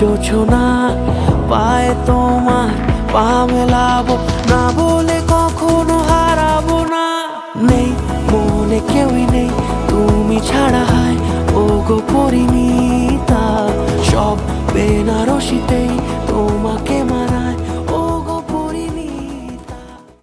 জোছনা পায়ে তোমার পা মেলাবো না বলে কখনো হারাবো না। নেই মনে কেউই নেই তুমি ছাড়া, হায় ও গো পরিণীতা, সব বেনারসিতেই